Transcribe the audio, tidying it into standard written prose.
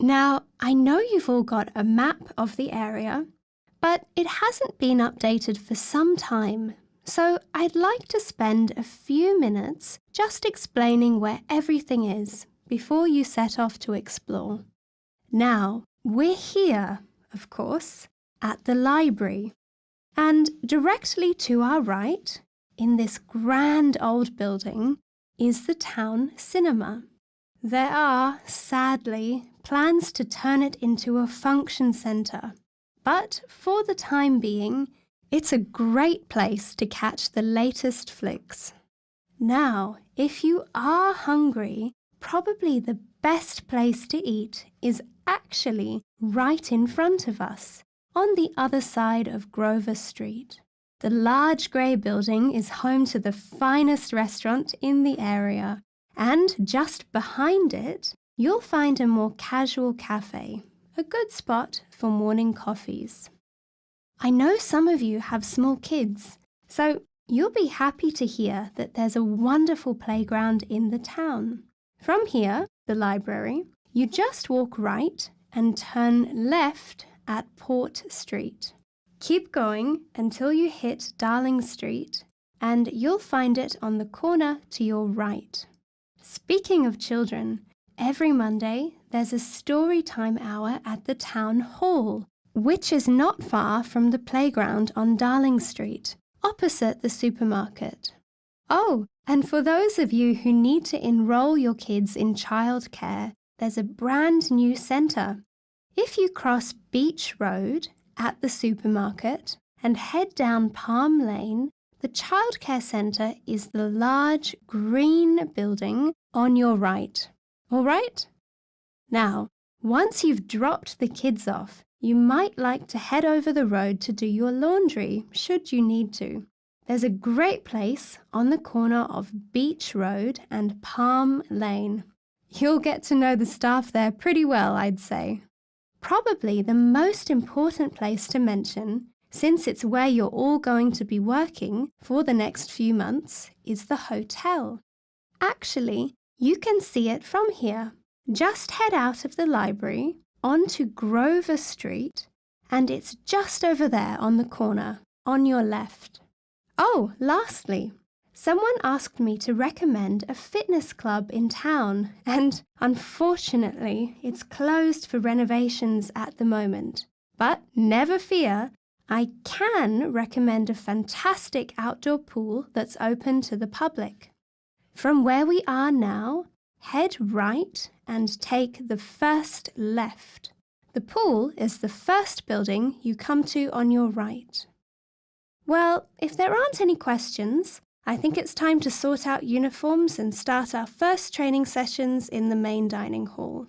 Now, I know you've all got a map of the area, but it hasn't been updated for some time, so I'd like to spend a few minutes just explaining where everything is before you set off to explore. Now, we're here, of course, at the library, and directly to our right, in this grand old building, is the town cinema. There are, sadly, plans to turn it into a function centre, but for the time being, it's a great place to catch the latest flicks. Now, if you are hungry, probably the best place to eat is actually right in front of us, on the other side of Grover Street. The large grey building is home to the finest restaurant in the area, and just behind it, you'll find a more casual cafe, a good spot for morning coffees. I know some of you have small kids, so you'll be happy to hear that there's a wonderful playground in the town. From here, the library, you just walk right and turn left at Port Street. Keep going until you hit Darling Street, and you'll find it on the corner to your right. Speaking of children, every Monday there's a story time hour at the town hall, which is not far from the playground on Darling Street, opposite the supermarket. Oh, and for those of you who need to enroll your kids in childcare, there's a brand new centre. If you cross Beach Road at the supermarket and head down Palm Lane, the childcare centre is the large green building on your right. All right? Now, once you've dropped the kids off, you might like to head over the road to do your laundry, should you need to. There's a great place on the corner of Beach Road and Palm Lane. You'll get to know the staff there pretty well, I'd say. Probably the most important place to mention, since it's where you're all going to be working for the next few months, is the hotel. Actually, you can see it from here. Just head out of the library onto Grover Street, and it's just over there on the corner, on your left. Oh, lastly, someone asked me to recommend a fitness club in town, and unfortunately, it's closed for renovations at the moment. But never fear, I can recommend a fantastic outdoor pool that's open to the public. From where we are now, head right and take the first left. The pool is the first building you come to on your right. Well, if there aren't any questions, I think it's time to sort out uniforms and start our first training sessions in the main dining hall.